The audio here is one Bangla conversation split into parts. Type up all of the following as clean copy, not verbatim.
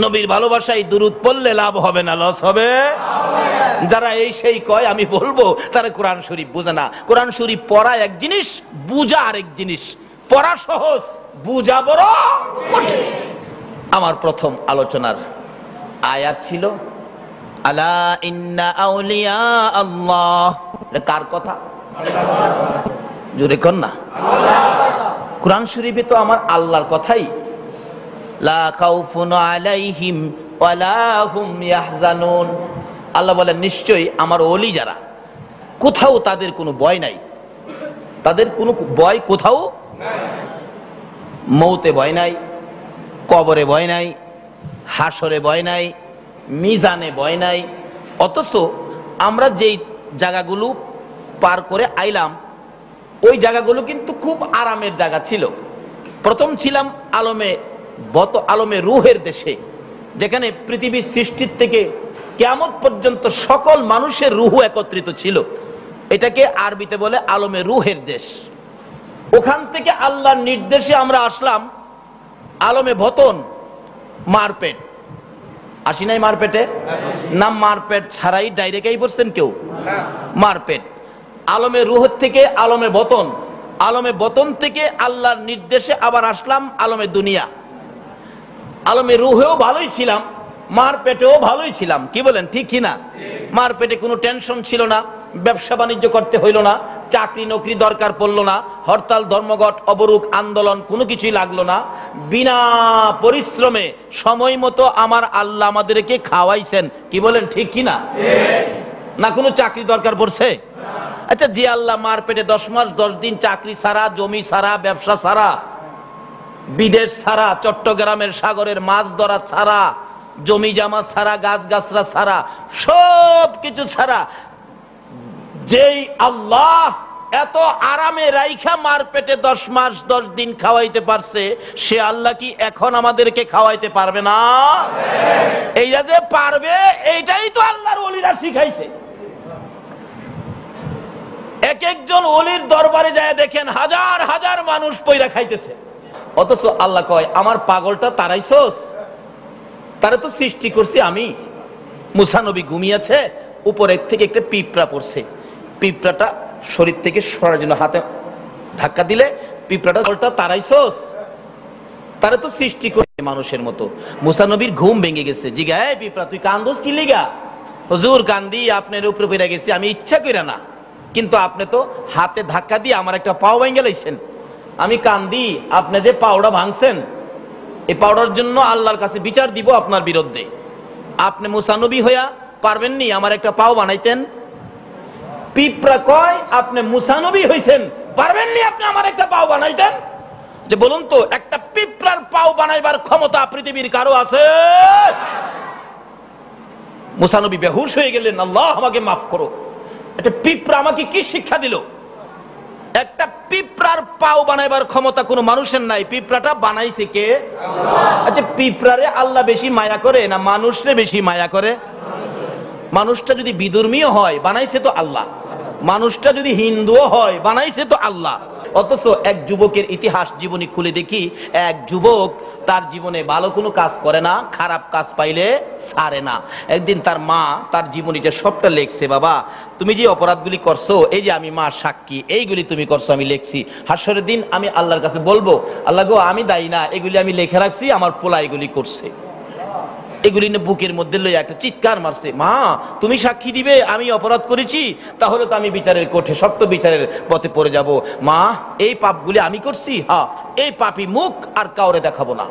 নবীর ভালোবাসায় দুরূদ পড়লে লাভ হবে না লস হবে? যারা এই সেই কয় আমি বলবো তারা কোরআন শরীফ বুঝে না। কোরআন শরীফ পড়া এক জিনিস, বুঝা আরেক জিনিস। পড়া সহজ, বুঝা বড় কঠিন। আমার প্রথম আলোচনার আয়াত ছিল আলা ইন্না আউলিয়া আল্লাহ। কার কথা? জোরে কর না। কোরআন শরীফে তো আমার আল্লাহর কথাই। লা খাউফুন আলাইহিম ওয়ালা হুম ইয়াহজানুন। আল্লাহ বলেন নিশ্চয়ই আমার ওলি যারা, কোথাও তাদের কোনো ভয় নাই। তাদের কোনো ভয় কোথাও নাই। মৌতে ভয় নাই, কবরে ভয় নাই, হাসরে ভয় নাই, মিজানে ভয় নাই। অথচ আমরা যেই জায়গাগুলো পার করে আইলাম ওই জায়গাগুলো কিন্তু খুব আরামের জায়গা ছিল। প্রথম ছিলাম আলমে রুহের দেশে, যেখানে পৃথিবীর সৃষ্টির থেকে কিয়ামত পর্যন্ত সকল মানুষের রুহ একত্রিত ছিল। এটাকে আরবিতে বলে আলমে রুহের দেশ। ওখান থেকে আল্লাহর নির্দেশে আমরা আসলাম আলমে বতন, মারপেট। আসি নাই মারপেটে? নাম মারপেট ছাড়াই ডাইরেক্টই বলছেন কেউ? মারপেট। আলমে রুহ থেকে আলমে বতন, আলমে বতন থেকে আল্লাহর নির্দেশে আবার আসলাম আলমে দুনিয়া। আলমে রুহেও ভালোই ছিলাম, মারপেটেও ভালোই ছিলাম। কি বলেন, ঠিক কিনা? মারপেটে কোনো টেনশন ছিল না, ব্যবসা বাণিজ্য করতে হইল না, চাকরি নকরি দরকার পড়লো না, হরতাল ধর্মঘট অবরোধ আন্দোলন কোনো কিছুই লাগলো না। বিনা পরিশ্রমে সময় মতো আমার আল্লাহ আমাদেরকে খাওয়াইছেন। কি বলেন, ঠিক কিনা? না কোনো চাকরি দরকার পড়ছে? আচ্ছা, যে আল্লাহ মারপেটে 10 মাস 10 দিন চাকরি ছাড়া, জমি ছাড়া, ব্যবসা ছাড়া, বিদেশ ছাড়া, চট্টগ্রামের সাগরের মাছ ধরা ছাড়া, জমি জামা ছাড়া, গাছ গাছরা ছাড়া, সব কিছু ছাড়া যেই আল্লাহ এত আরামে রাইখা মারপেটে 10 মাস 10 দিন খাওয়াইতে পারছে, সে আল্লাহ কি এখন আমাদেরকে খাওয়াইতে পারবে না? এইটা যে পারবে, এইটাই তো আল্লাহর ওলিরা শিখাইছে। এক একজন ওলির দরবারে যায় দেখেন হাজার হাজার মানুষ পয়রা খাইতেছে, অথচ আল্লাহ কয় আমার পাগলটা তারাইছস, তারা তো সৃষ্টি করছি আমি। মুসা নবী ঘুমিয়েছে, উপরের থেকে একটা পিঁপড়া পড়ছে, পিঁপড়াটা শরীর থেকে সরার জন্য হাতে ধাক্কা দিলে পিঁপড়াটা পাগলটা তারাইছস, তারা তো সৃষ্টি করছে মানুষের মতো। মুসা নবীর ঘুম ভেঙে গেছে। জিগা, এই পিঁপড়া তুই কান্দোস কি লিগা? হুজুর কান্দি আপনার উপরে পড়ে গেছি, আমি ইচ্ছা কইরা না, কিন্তু আপনি তো হাতে ধাক্কা দিয়ে আমার একটা পাও ভেঙে লাইছেন। আমি কান্দি, আপনি যে পাওটা ভাঙছেন, এই পাওটার জন্য আল্লাহর কাছে বিচার দিব আপনার বিরুদ্ধে। আপনি মুসা নবী হইয়া পারবেননি আমার একটা পাও বানাইতেন? পিঁপড়া কয় আপনি মুসা নবী হইছেন, পারবেননি আপনি আমার একটা পাও বানাইতেন? যে বলুন তো, একটা পিঁপড়ার পাও বানাইবার ক্ষমতা পৃথিবীর কারো আছে? মুসা নবী বেহুশ হয়ে গেলেন। আল্লাহ আমাকে মাফ করো, একটা পিঁপড়া আমাকে কি শিক্ষা দিল? একটা পিঁপড়ার পাও বানাইবার ক্ষমতা কোনো মানুষের নাই, পিঁপড়াটা বানাইছে কে? আচ্ছা, পিঁপড়ারে আল্লাহ বেশি মায়া করে না মানুষরে বেশি মায়া করে? মানুষটা যদি বিধর্মীয় হয় বানাইছে তো আল্লাহ, মানুষটা যদি হিন্দুও হয় বানাইছে তো আল্লাহ। অথচ এক যুবকের ইতিহাস জীবনী খুলে দেখি, এক যুবক তার জীবনে ভালো কোনো কাজ করে না, খারাপ কাজ পাইলে ছাড়ে না। একদিন তার মা তার জীবনীটা সবটা লেখছে, বাবা তুমি যে অপরাধগুলি করছো, এই যে আমি মা সাক্ষী, এইগুলি তুমি করছো আমি লিখছি, হাসরের দিন আমি আল্লাহর কাছে বলবো, আল্লাহ গো আমি দায়ী না, এগুলি আমি লিখে রাখছি, আমার পোলা এগুলি করছে। এগুলি বুকের মধ্যে লইয়া একটা চিৎকার মারছে, মা তুমি সাক্ষী দিবে আমি অপরাধ করেছি, তাহলে তো আমি বিচারের কোঠে শক্ত বিচারের পথে পড়ে যাব। মা এই পাপগুলি আমি করছি, হ্যাঁ এই পাপী মুখ আর কাউরে দেখাবো না।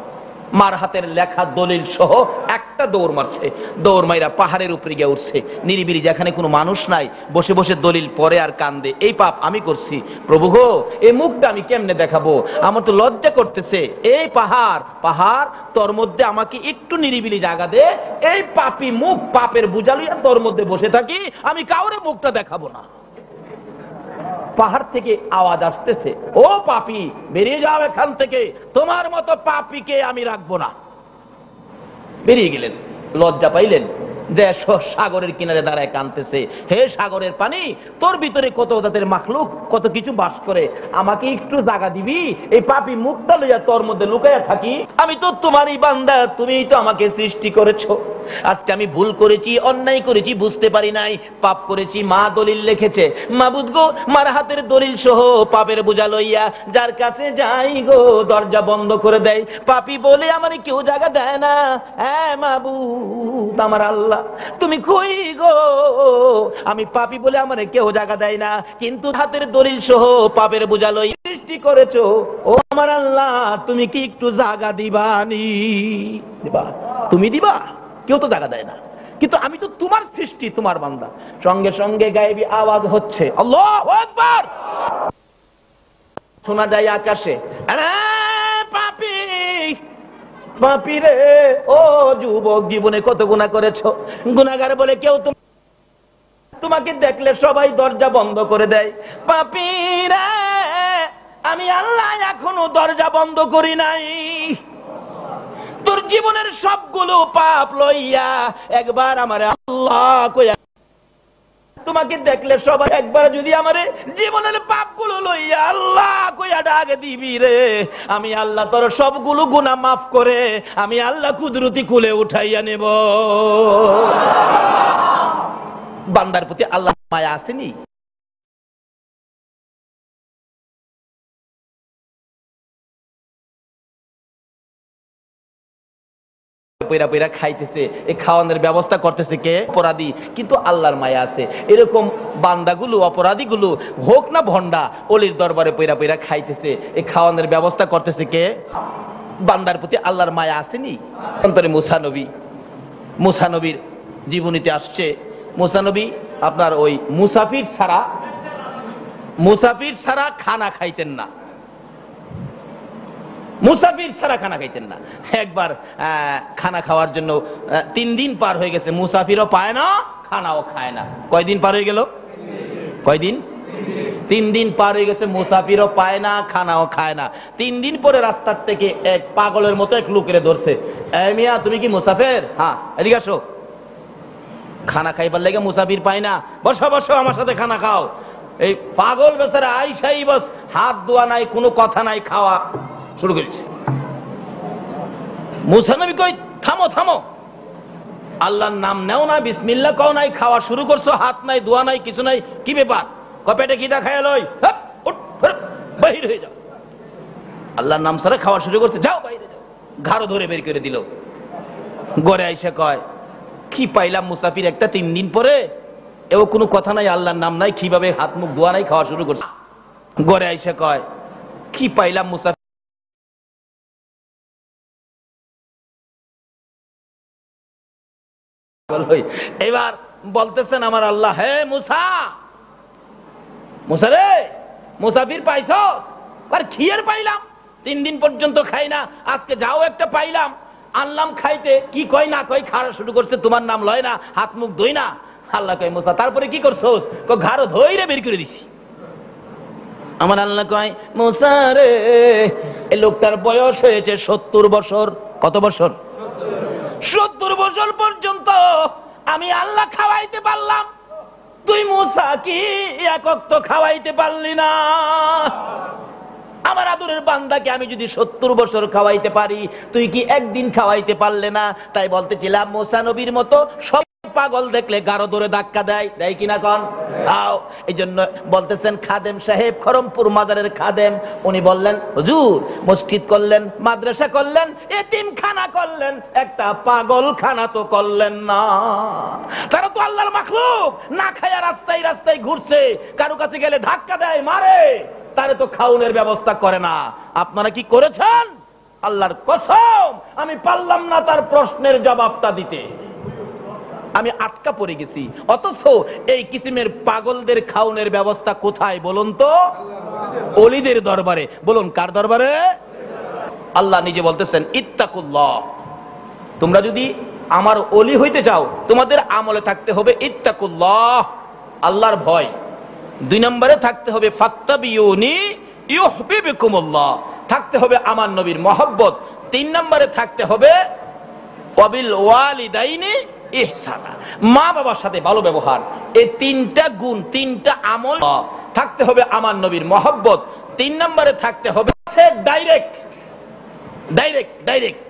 মার হাতের লেখা দলিল সহ একটা দৌড় মারছে, দৌড় মাইরা পাহাড়ের উপরে গিয়ে উঠছে, নিরিবিলি যেখানে কোনো মানুষ নাই, বসে বসে দলিল পড়ে আর কান্দে, এই পাপ আমি করছি, প্রভু গো এই মুখটা আমি কেমনে দেখাবো, আমার তো লজ্জা করতেছে। এই পাহাড় পাহাড় তোর মধ্যে আমাকে একটু নিরিবিলি জায়গা দে, এই পাপী মুখ পাপের বুঝালিয়া তোর মধ্যে বসে থাকি, আমি কাউরে মুখটা দেখাবো না। পাহাড় থেকে আওয়াজ আসতেছে, ও পাপী বেরিয়ে যাও এখান থেকে, তোমার মতো পাপীকে আমি রাখবো না। বেরিয়ে গেলেন, লজ্জা পাইলেন, যে সাগরের কিনারে দাঁড়ায় কাঁদতেছে, হে সাগরের পানি, তোর ভিতরে কত জাতের মাখলুক, কত কিছু বাস করে, আমাকে একটু জায়গা দিবি, এই পাপী মুখটা লইয়া তোর মধ্যে লুকাইয়া থাকি। আমি তো তোমারই বান্দা, তুমিই তো আমাকে সৃষ্টি করেছো। আজকে আমি ভুল করেছি, অন্যায় করেছি, বুঝতে পারি নাই, পাপ করেছি। মা দলিল লিখেছে, মাবুদ গো, মার হাতের দলিল সহ পাপের বোঝা লইয়া যার কাছে যাই গো দরজা বন্ধ করে দেয়। পাপী বলে আমার কেউ জায়গা দেয় না। হ্যাঁ মাবুদ, আমার আল্লাহ, তুমি কই গো? আমি পাপী বলে আমার কেউ জায়গা দেয় না, কিন্তু হাতের দলিল সহ পাপের বোঝা লইয়া সৃষ্টি করেছো। ও আমার আল্লাহ, তুমি কি একটু জায়গা দিবানি? দিবা, তুমি দিবা, কেউ তো জায়গা দেয় না, কিন্তু আমি তো তোমার সৃষ্টি, তোমার বান্দা। সঙ্গে সঙ্গে গায়েবী আওয়াজ হচ্ছে, আল্লাহু আকবার। শোনা যায় আকাশে, আরে পাপী, পাপী রে, ও যুবক, জীবনে কত গুনাহ করেছো। গুনাহগার বলে কেউ তোমাকে দেখলে সবাই দরজা বন্ধ করে দেয়। পাপী রে, আমি আল্লাহ এখনো দরজা বন্ধ করি নাই। তোর জীবনের সবগুলো পাপ লইয়া একবার আমার আল্লাহ কইয়া, তোমাকে দেখলে সবাই একবার যদি আমার জীবনের পাপগুলো লইয়া আল্লাহ কইয়া ডাক দিবি রে, আমি আল্লাহ তোর সবগুলো গুনাহ মাফ করে আমি আল্লাহ কুদরতি কুলে উঠাইয়া নেব। বান্দার প্রতি আল্লাহ মায়া আসেনি? পয়রা পয়রা খাইতেছে, এই খাওয়ানোর ব্যবস্থা করতেছে কে? অপরাধী, কিন্তু আল্লাহর মায়া আছে। এরকম বান্দাগুলো, অপরাধীগুলো হোক না ভন্ডা, অলির দরবারে পয়রা পয়রা খাইতেছে, এই খাওয়ানোর ব্যবস্থা করতেছে কে? বান্দার প্রতি আল্লাহর মায়া আসেনি? অন্তরে মুসা নবী, মুসা নবীর জীবনীতে আসছে, মুসা নবী আপনার ওই মুসাফির ছাড়া খানা খাইতেন না। মুসাফির ছাড়া খানা খাইতেন না। একবার খানা খাওয়ার জন্য 3 দিন পার হয়ে গেছে, মুসাফিরও পায় না, খানাও খায় না। কয়দিন পার হয়ে গেল? কয়দিন? 3 দিন পার হয়ে গেছে, মুসাফিরও পায় না, খানাও খায় না। 3 দিন পরে রাস্তার থেকে এক পাগলের মতো এক লোকেরে ধরছে, এই মিয়া, তুমি কি মুসাফির? হ্যাঁ, এদিকে আসো। খানা খাইবার লেগে মুসাফির পায় না, বসো বসো, আমার সাথে খানা খাও। এই পাগল বেচারা আইসাই বস, হাত ধোয়া নাই, কোনো কথা নাই, খাওয়া শুরু করেছে। মুসা নবী কই, থামো থামো, আল্লাহর নাম নেও না, বিসমিল্লাহ কও নাই, খাওয়া শুরু করছো, হাত নাই, দোয়া নাই, কিছু নাই, কি ব্যাপার? কপেটে কি দেখায় লই, বাহির হয়ে যাও। আল্লাহর নাম ছাড়া খাওয়া শুরু করছে, যাও বাইরে যাও। ঘাড় ধরে বের করে দিল। গড়ে আইসা কয়, কি পাইলাম মুসাফির একটা, 3 দিন পরে এও কোনো কথা নাই, আল্লাহর নাম নাই, কিভাবে হাত মুখ দোয়া নাই, খাওয়া শুরু করছে। গড়ে আইসা কয়, কি পাইলাম মুসাফির, এবার বলতেছেন আমার আল্লাহ, হে মুসা, মুসা রে, মুসাফির পাইছ? আর খিয়ের পাইলাম, 3 দিন পর্যন্ত খাই না, আজকে যাও একটা পাইলাম, আনলাম খাইতে, কি কয় না কয় খাওয়া শুরু করছে, তোমার নাম লয় না, হাত মুখ ধুই না। আল্লাহ কয়, মুসা তারপরে কি করছোস? ঘাড় ধইরে বের করে দিছি। আমার আল্লাহ কয়, মুসা রে, এই লোকটার বয়স হয়েছে 70 বছর। কত বছর? 70 বছর পর্যন্ত আমি আল্লাহ খাওয়াইতে পারলাম, তুই মুসা কি এক ওয়াক্ত খাওয়াইতে পারলি না? আমার আদরের বান্দাকে আমি যদি 70 বছর খাওয়াইতে পারি, তুই কি একদিন খাওয়াইতে পারলে না? তাই বলতেছিলাম, মুসা নবীর মতো সব পাগল দেখলে গাঢ় ধরে ধাক্কা দেয়, দেয় কিনা কন? এই জন্য বলতেছেন খাদেম সাহেব, খরমপুর মাজারের খাদেম, উনি বললেন, হুজুর মসজিদ করলেন, মাদ্রাসা করলেন, এতিমখানা করলেন, একটা পাগল খানা তো করলেন না। তারা তো আল্লাহর মাখলুক, না খায়া রাস্তায় রাস্তায় ঘুরছে, কারো কাছে গেলে ধাক্কা দেয়, মারে, তারে তো খাওনের ব্যবস্থা করে না। আপনারা কি করেছেন? আল্লাহর কসম আমি পারলাম না তার প্রশ্নের জবাবটা দিতে, আমি আটকা পড়ে গেছি। অথচ এই কিসিমের পাগলদের খাওনের ব্যবস্থা কোথায় বলুন তো? ওলিদের দরবারে। বলুন কার দরবারে? আল্লাহ নিজে বলতেছেন, ইত্তাকুল্লাহ, তোমরা যদি আমার ওলি হইতে চাও, তোমাদের আমলে থাকতে হবে ইত্তাকুল্লাহ, আল্লাহর ভয়। 2 নম্বরে থাকতে হবে ফাত্তাবিউনি ইউহিব্বুকুমুল্লাহ, থাকতে হবে আমার নবীর মহব্বত। 3 নম্বরে থাকতে হবে ওয়াবিল ওয়ালিদাইনি ইহসানা, মা বাবার সাথে ভালো ব্যবহার। এই তিনটা গুণ, তিনটা আমল থাকতে হবে আমার নবীর মহব্বত। 3 নম্বরে থাকতে হবে ডাইরেক্ট ডাইরেক্ট ডাইরেক্ট,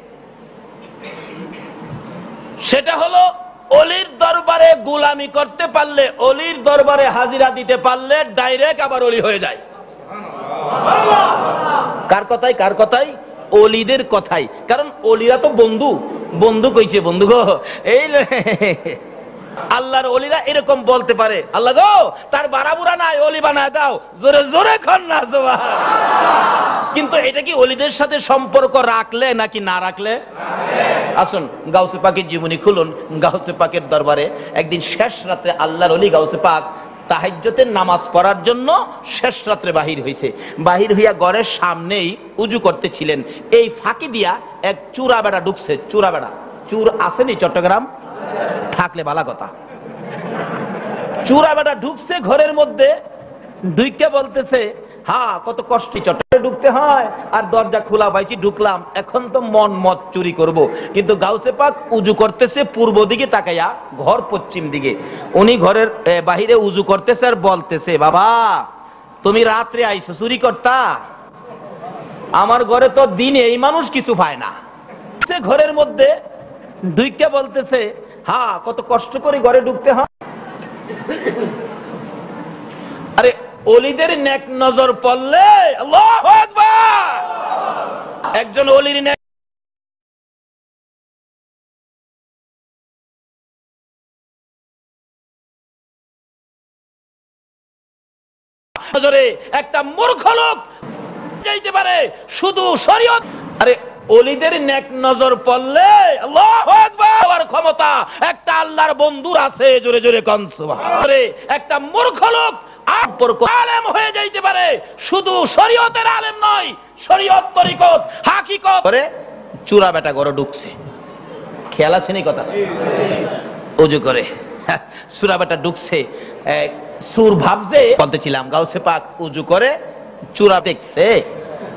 সেটা হলো অলির দরবারে গোলামি করতে পারলে, অলির দরবারে হাজিরা দিতে পারলে ডাইরেক্ট আবার অলি হয়ে যায়। কার কথাই? কার কথাই? অলিদের কথাই। কারণ অলিরা তো বন্ধু, বন্ধু কইছে বন্ধু গো, এই আল্লাহর অলিরা এরকম বলতে পারে, আল্লাহ গো তার বাড়াবুড়া নাই, অলি বানায় দাও, জোরে জোরে খন না সুবহানাল্লাহ। কিন্তু এটা কি অলিদের সাথে সম্পর্ক রাখলে নাকি না রাখলে? আসুন গাউসে পাকের জীবনী খুলুন। গাউসে পাকের দরবারে একদিন শেষ রাতে আল্লাহর অলি গাউসে পাক তাহাজ্জুদের নামাজ পড়ার জন্য শেষ রাত্রে বাহির হইছে। বাহির হইয়া ঘরের সামনেই উজু করতেছিলেন, এই ফাঁকি দিয়া এক চূড়া বেড়া ঢুকছে। চূড়া বেড়া, চুর আসেনি চট্টগ্রাম? থাকলে ভালো কথা। চূড়া বেড়া ঢুকছে ঘরের মধ্যে, ঢুকে বলতেছে, হ্যাঁ কত কষ্ট চট্টগ্রামে ঢুকতে হয়, আর দরজা খোলা পাইছি ঢুকলাম, এখন তো মন মত চুরি করব। কিন্তু গাউসে পাক উজু করতেছে পূর্ব দিকে তাকাইয়া, ঘর পশ্চিম দিকে। উনি ঘরের বাহিরে উজু করতেছে আর বলতেছে, বাবা তুমি রাত্রে আইসো চুরি করতা, আমার ঘরে তো দিনে এই মানুষ কিছু পায় না। সে ঘরের মধ্যে ঢুকে বলতেছে, হ্যাঁ কত কষ্ট করে ঘরে ঢুকতে হয়। আরে অলিদের নেক নজর পড়লে আল্লাহু আকবার, একজন অলির নেক নজরে একটা মূর্খ লোক যাইতে পারে শুধু শরীয়ত। আরে অলিদের নেক নজর পড়লে আল্লাহু আকবার ক্ষমতা একটা আল্লাহর বন্ধুর আছে, জোরে জোরে কোন সুবহানাল্লাহ। একটা মূর্খ লোক আলেম হয়ে যাইতে পারে, শুধু শরীয়তের আলেম নয়, শরীয়ত তরিকত হাকিকত করে। চূড়া বেটা ঘরে ঢুকছে, খেয়াল আছে নি কথা? ওযু করে চূড়া বেটা ঢুকছে, সুর ভাবছে, বলতেছিলাম গাউসে পাক উজু করে চূড়া দেখছে।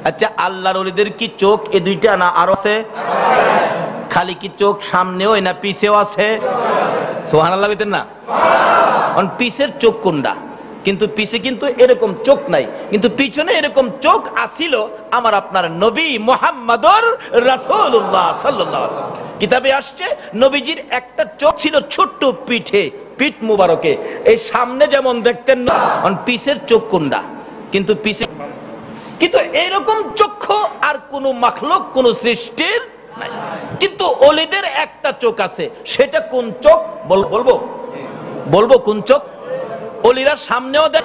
আচ্ছা আল্লাহর ওলিদের কি চোখ এ দুইটা না আরো আছে? খালি কি চোখ সামনেও না পিছেও আছে? সুবহানাল্লাহ বলতেন না? পিছের চোখ কোনটা? কিন্তু পিছে কিন্তু এরকম চোখ নাই, কিন্তু পিছনে এরকম চোখ আছিল আমার আপনার নবী মুহাম্মদুর রাসূলুল্লাহ সাল্লাল্লাহু আলাইহি ওয়াসাল্লাম। কিতাবে আসছে নবীজির একটা চোখ ছিল ছোট্ট পিঠে, পিঠ মুবারকে, এই সামনে যেমন দেখতেন না, পিছের চোখ কোনটা? কিন্তু পিছে, কিন্তু এইরকম চক্ষু আর কোন মাখলুক, কোন সৃষ্টির নাই। কিন্তু অলিদের একটা চোখ আছে, সেটা কোন চোখ বলবো? বলবো কোন চোখ? অলিরা সামনেও দেখ,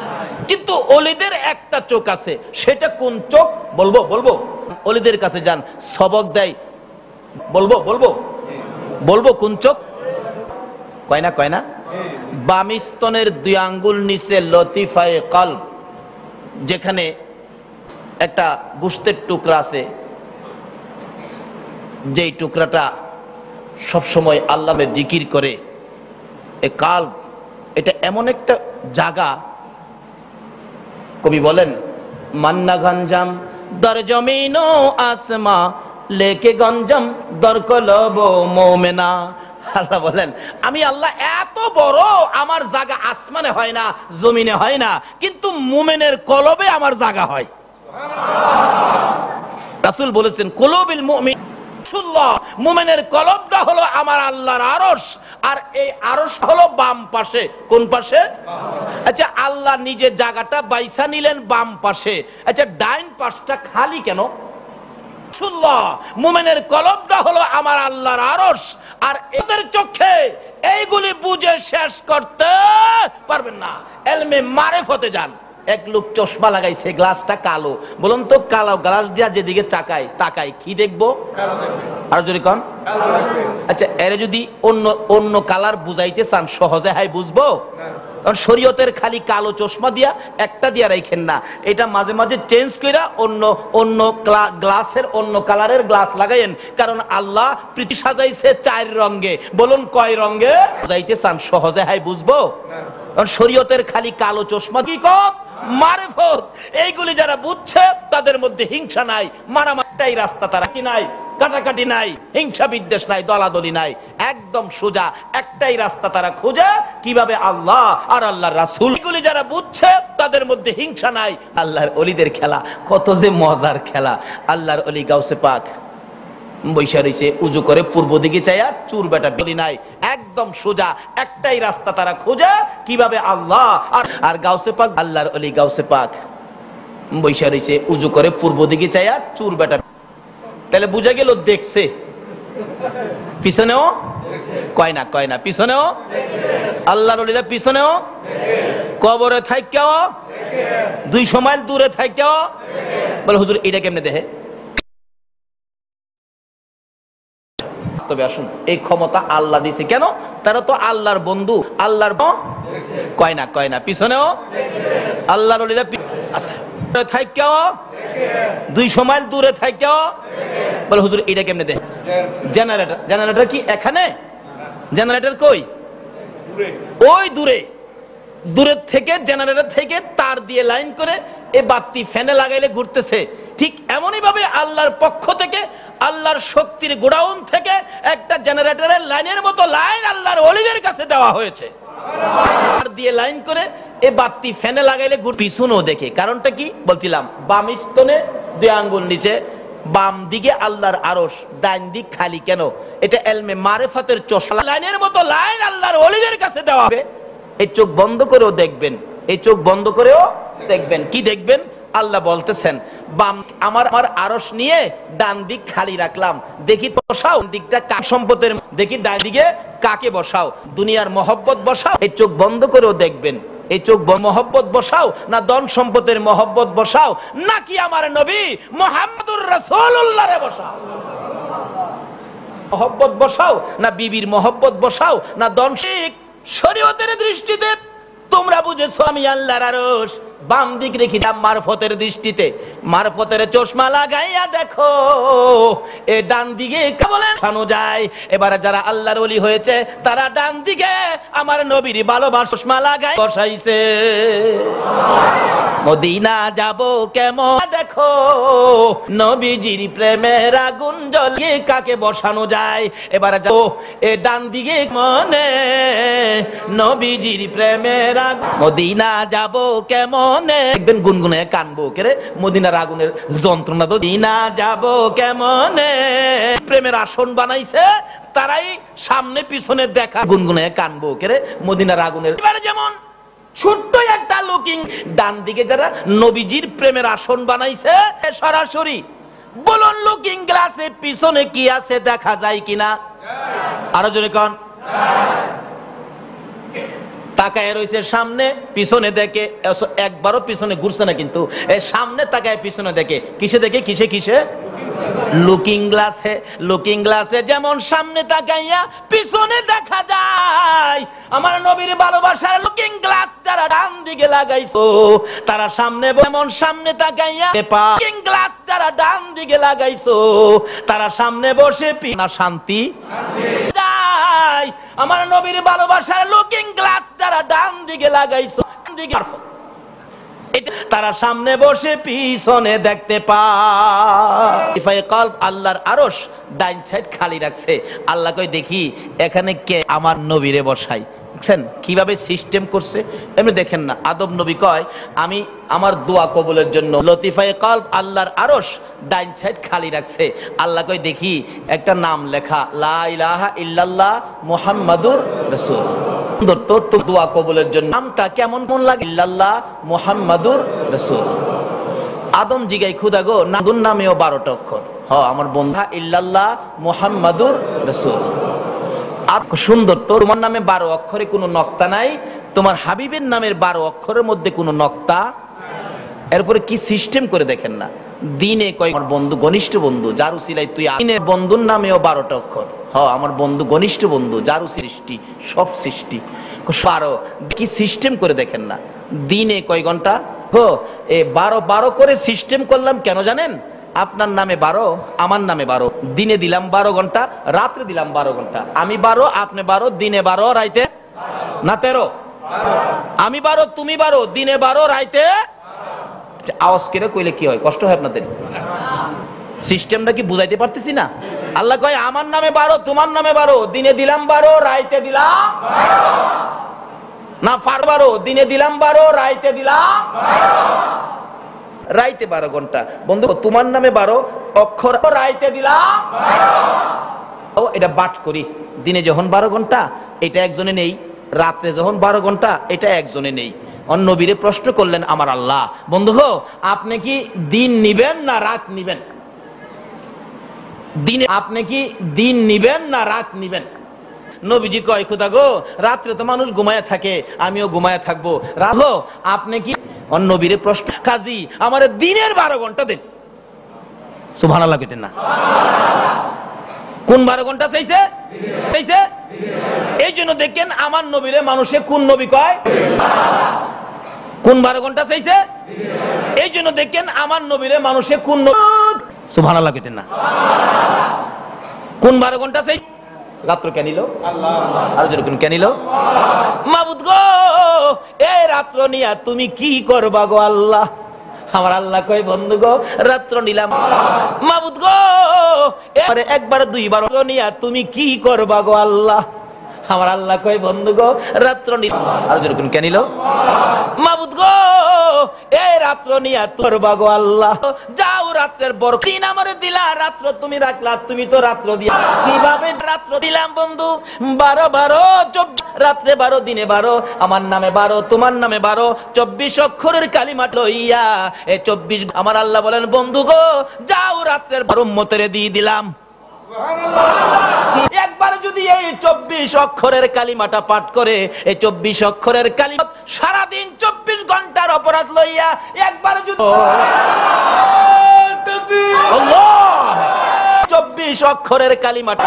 কিন্তু অলিদের একটা চোখ আছে, সেটা কোন চোখ বলবো? বলবো অলিদের কাছে যান, সবক দেয়, বলবো বলবো বলবো কোন চোখ? কয় না কয় না? বাম স্তনের 2 আঙ্গুল নিচে লতিফায়ে কলব, যেখানে একটা গোশতের টুকরা আছে, যেই টুকরাটা সবসময় আল্লাহর জিকির করে, এ কলব, এটা এমন একটা জায়গা, কবি বলেন, মান্না গঞ্জাম দর জমিন ও আসমা লেকে গঞ্জাম দর কলব মোমেনা। আল্লাহ বলেন আমি আল্লাহ এত বড়, আমার জায়গা আসমানে হয় না, জমিনে হয় না, কিন্তু মুমিনের কলবে আমার জায়গা হয়। রাসূল বলেছেন কুলুবিল মুমিন, মুমিনের কলবটা হলো আমার আল্লাহর আরশ, আর এই আরশ হলো বাম পাশে। কোন পাশে? আচ্ছা আল্লাহ নিজে জায়গাটা বাইসা নিলেন বাম পাশে, আচ্ছা ডাইন পাশটা খালি কেন? মুমিনের কলবটা হলো আমার আল্লাহর আরশ, আর এদের চোখে এইগুলি বুঝে শেষ করতে পারবেন না। এলমে মারিফতে যান। এক লোক চশমা লাগাইছে, গ্লাসটা কালো, বলুন তো কালো গ্লাস দিয়া যেদিকে তাকাই কি দেখবো? আর যদি কন, আচ্ছা এর যদি অন্য অন্য কালার বুঝাইতে চান সহজে হাই বুঝবো? কারণ শরীয়তের খালি কালো চশমা দিয়া একটা দিয়া রাখেন না, এটা মাঝে মাঝে চেঞ্জ কইরা অন্য অন্য গ্লাসের অন্য কালারের গ্লাস লাগাইন। কারণ আল্লাহ পৃথিবী সাজাইছে 4 রঙে, বলুন কয় রঙে? বুঝাইতে চান সহজে হাই বুঝবো? কারণ শরীয়তের খালি কালো চশমা কি কত মারিফত, এইগুলি যারা বুঝছে তাদের মধ্যে হিংসা নাই, মারামারিটাই রাস্তা, তারা কি নাই? কাটাকাটি নাই, হিংসা বিদ্বেষ নাই, দলাদলি নাই, একদম সোজা একটাই রাস্তা তারা খোঁজে কিভাবে আল্লাহ আর আল্লাহর রাসূল, এগুলি যারা বুঝছে তাদের মধ্যে হিংসা নাই। আল্লাহর ওলিদের খেলা কত যে মজার খেলা। আল্লাহর ওলি গাউসে পাক বৈশা রয়েছে, উজু করে পূর্ব দিকে চাইয়া, চুর বেটা বলি নাই, একদম সোজা একটাই রাস্তা তারা খোঁজে কিভাবে আল্লাহ আর গাউসে পাক, আল্লাহর ওলি গাউসে পাক বৈশা রয়েছে, উজু করে পূর্ব দিকে চাইয়া, চুর বেটা। তাহলে বুঝা গেল দেখছে, পিছনেও কয় না পিছনেও আল্লাহর ওলিরা, পিছনেও কবরে থাইকেও 200 মাইল দূরে থাইকেও বলে হুজুর এটা কেমনে দেখে। তবে আসুন, এই ক্ষমতা আল্লাহ দিছে কেন? তারা তো আল্লাহর বন্ধু, আল্লাহর কয় না পিছনেও আল্লাহর ওলিরা থাইকেও 200 মাইল দূরে থাইকেও বলে হুজুর এটা কেমনে দেখে। জেনারেটর কি এখানে? জেনারেটর কই? ওই দূরের থেকে, জেনারেটর থেকে তার দিয়ে লাইন করে এ বাতি ফ্যানে লাগাইলে ঘুরতেছে। ঠিক এমনই ভাবে আল্লাহর পক্ষ থেকে, আল্লাহর শক্তির গোডাউন থেকে একটা জেনারেটরের লাইনের মতো লাইন আল্লাহর ওলিদের কাছে দেওয়া হয়েছে। তার দিয়ে লাইন করে এ বাতি ফ্যানে লাগাইলে পিছনও দেখে। কারণটা কি বলছিলাম, বাম স্তনে 2 আঙ্গুল নিচে, বাম দিকে আল্লাহর আরশ, ডান দিক খালি। কেন? এটা এলমে মারিফাতের চশমা, লাইনের মতো লাইন আল্লাহর ওলিদের কাছে দেওয়া হবে। এই চোখ বন্ধ করেও দেখবেন, এই চোখ বন্ধ করেও দেখবেন। কি দেখবেন? আল্লাহ বলতেছেন, বাম আমার আরশ নিয়ে ডান দিক খালি রাখলাম, দেখি বসাও দিকটা কার সম্পদের, দেখি ডান দিকে কাকে বসাও, দুনিয়ার মহব্বত বসাও। এই চোখ বন্ধ করেও দেখবেন, এই চোখ মহব্বত বসাও না ধন সম্পদের মহব্বত বসাও, নাকি আমার নবী মুহাম্মদুর রাসূলুল্লাহরে বসাও। মহব্বত বসাও না বিবির মহব্বত বসাও না ধন। শরীয়তের দৃষ্টিতে তোমরা বুঝেছো আমি আল্লাহর আরশ, বাম দিক রেখি। মারফতের দৃষ্টিতে মারফতের চশমা লাগাইয়া দেখো, এ ডান দিকে কেবলে খানো যায়। এবারে যারা আল্লাহর ওলি হয়েছে তারা ডান দিকে আমার নবীর ভালোবাসা চশমা লাগাই বসাইছে। মদিনা যাব কেমন দেখো, নবীজির প্রেমের আগুন জ্বলিয়ে কাকে বসানো যায়। এবারে যাও এ ডান দিকে মনে, নবীজির প্রেমের আগুন। মদিনা যাব কেমন দেখবেন, গুনগুনে কানবো কেরে মদিনার আগুনের যন্ত্রণা। তো মদিনা যাব কেমনে, প্রেমের আসন বানাইছে তারাই সামনে পিছনে দেখা, গুনগুনে কানবো কেরে মদিনার আগুনের। এবারে যেমন ছোট্ট একটা লুকিং, ডান দিকে যারা নবীজির প্রেমের আসন বানাইছে সরাসরি বলুন লুকিং গ্লাসে পিছনে কি আছে দেখা যায় কিনা? আরো জোরে কন। তাকায় রয়েছে সামনে, পিছনে দেখে, একবারও পিছনে ঘুরছে না, কিন্তু সামনে তাকায় পিছনে দেখে। কিসে দেখে? কিসে? লুকিং গ্লাসে। লুকিং গ্লাসে যেমন সামনে তাকাইয়া পিছনে দেখা যায়, আমার নবীর ভালোবাসার লুকিং গ্লাস যারা ডান দিকে লাগাইছো তারা সামনে, যেমন সামনে তাকাইয়া, লুকিং গ্লাস যারা ডান দিকে লাগাইছো তারা সামনে বসে না শান্তি যায়। আমার নবীর ভালোবাসার লুকিং গ্লাস যারা ডান দিকে লাগাইছো, তারা সামনে বসে পিছনে দেখতে পায়। আল্লাহর আরশ ডাইন সাইড খালি রাখছে। আল্লাহ কই দেখি এখানে কে আমার নবীরে বসাই। দেখছেন কিভাবে সিস্টেম করছে? এমনি দেখেন না, আদম নবী কয় আমি আমার দোয়া কবুলের জন্য লতিফায়ে কলব আল্লাহর আরশ ডাইন সাইড খালি রাখছে। আল্লাহ কই দেখি একটা নাম লেখা, লা ইলাহা ইল্লাল্লাহ মুহাম্মাদুর রাসূল। তো দোয়া কবুলের জন্য নামটা কেমন মন লাগে? ইল্লাল্লাহ মুহাম্মাদুর রাসূল। আদম জিগাই খুদা গো, নাদুর নামেও 12টা অক্ষর। আমার বন্ধা ইল্লাল্লাহ মুহাম্মাদুর রাসূল। আর সুন্দর তো, তোমার নামে 12 অক্ষরে কোনো নক্তা নাই, তোমার হাবিবের নামের 12 অক্ষরের মধ্যে কোনো নক্তা। এরপরে কি সিস্টেম করে দেখেন না, দিনে কয় আমার বন্ধু, ঘনিষ্ঠ বন্ধু, যার উসিলায় তুই দিনের বন্ধুর নামেও 12টা অক্ষর। আমার বন্ধু, ঘনিষ্ঠ বন্ধু, যার সৃষ্টি, সব সৃষ্টি 12। কি সিস্টেম করে দেখেন না, দিনে কয় ঘন্টা? এ 12 করে সিস্টেম করলাম কেন জানেন? আপনার নামে 12, আমার নামে 12, দিনে দিলাম 12 ঘন্টা, রাত্রে দিলাম 12 ঘন্টা। আমি 12, আপনি 12, দিনে 12, রাইতে না 13। আমি 12, তুমি 12, দিনে 12, রাইতে। আওয়াজ করে কইলে কি হয়? কষ্ট হয় আপনাদের? সিস্টেমটা কি বুঝাইতে পারতেছি না? আল্লাহ কয় আমার নামে 12, তোমার নামে 12, দিনে দিলাম 12, রাইতে দিলাম না 12, দিনে দিলাম 12, রাইতে দিলাম রাইতে 12 ঘন্টা। বন্ধু তোমার নামে 12 অক্ষর, রাইতে দিলাম এটা বাট করি। দিনে যখন 12 ঘন্টা এটা একজনে নেই, রাত্রে যখন 12 ঘন্টা এটা একজনে নেই। অন্য নবীরে প্রশ্ন করলেন আমার আল্লাহ, বন্ধু গো আপনি কি দিন নিবেন না রাত নিবেন? দিনে আপনি কি দিন নিবেন না রাত নিবেন? নবীজি কয় খোদা গো রাত্রে তো মানুষ ঘুমায় থাকে, আমিও ঘুমায় থাকবো, রাখো আপনি কি? অন্য নবীরে প্রশ্ন, কাজী আমার দিনের 12 ঘন্টা দেন। সুবহানাল্লাহ কইতেন না? কোন 12 ঘন্টা চাইছে? চাইছে। এই জন্য দেখেন আমার নবীরে মানুষে কোন নবী কয়? কোন 12 ঘন্টা চাইছে? এই জন্য দেখেন আমার নবীরে মানুষে কোন নবী? সুবহানাল্লাহ কইতেন না? কোন 12 ঘন্টা চাই? রাত্র কে নিল? আর যেরকম কে নিল? মাবুদ গো এই রাত্র নিয়া তুমি কি করবা গো আল্লাহ? আমার আল্লাহ কয় বন্ধু গো রাত্র নিলাম। মাবুদ গো একবার দুইবার নিয়া তুমি কি করবা গো আল্লাহ? আমার আল্লাহ কয় বন্ধু গো রাত্র নিলাম। আর যেরকম কে নিল? মাবুদ গো এই রাত্র নিয়া করবা গো আল্লাহ। যাও রাত্রের বড় দিন আমারে দিলা, রাত্র তুমি রাখলা, তুমি তো রাত্র দিয়া কিভাবে রাত্র দিলাম বন্ধু? 12 12 24, রাত্রে 12 দিনে 12, আমার নামে 12 তোমার নামে 12, 24 অক্ষরের কালিমা লইয়া এই 24। আমার আল্লাহ বলেন বন্ধু গো যাও রাত্রের 12 উম্মতের দিয়ে দিলাম। একবার যদি এই 24 অক্ষরের কালিমাটা পাঠ করে, এই 24 অক্ষরের কালিমা সারাদিন 24 ঘন্টার অপরাধ লইয়া একবার যদি 24 অক্ষরের কালিমাটা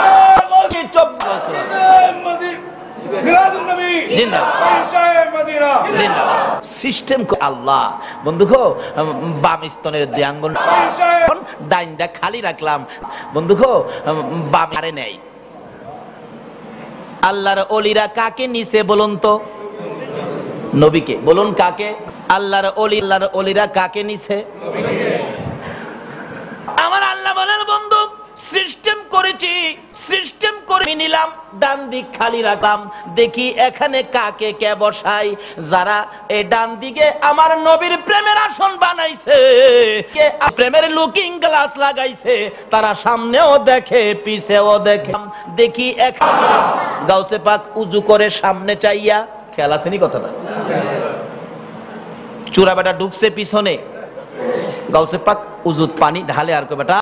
সিস্টেম আল্লাহ বন্ধু গো বাম স্তনের দেয়াঙ্গন ডাইনটা খালি রাখলাম বন্ধু গো বাম আরে নেই। আল্লাহর ওলিরা কাকে নিছে বলুন তো? নবীকে। বলুন কাকে? আল্লাহর ওলিরা কাকে নিছে? আমার আল্লাহ বলেন বন্ধু সিস্টেম করেছি, সিস্টেম করে নিলাম, ডান দিক খালি রাখলাম, দেখি এখানে কাকে কে বসাই। যারা এই ডান দিকে আমার নবীর প্রেমের আসন বানাইছে, কে প্রেমের লুকিং গ্লাস লাগাইছে, তারা সামনেও দেখে পিছেও দেখে। দেখি এখানে গাউসে পাক উজু করে সামনে চাইয়া, খেয়াল আসেনি কথাটা? চূড়া বেটা ঢুকছে পিছনে, গাউসে পাক উজুত পানি ঢালে আর কো বেটা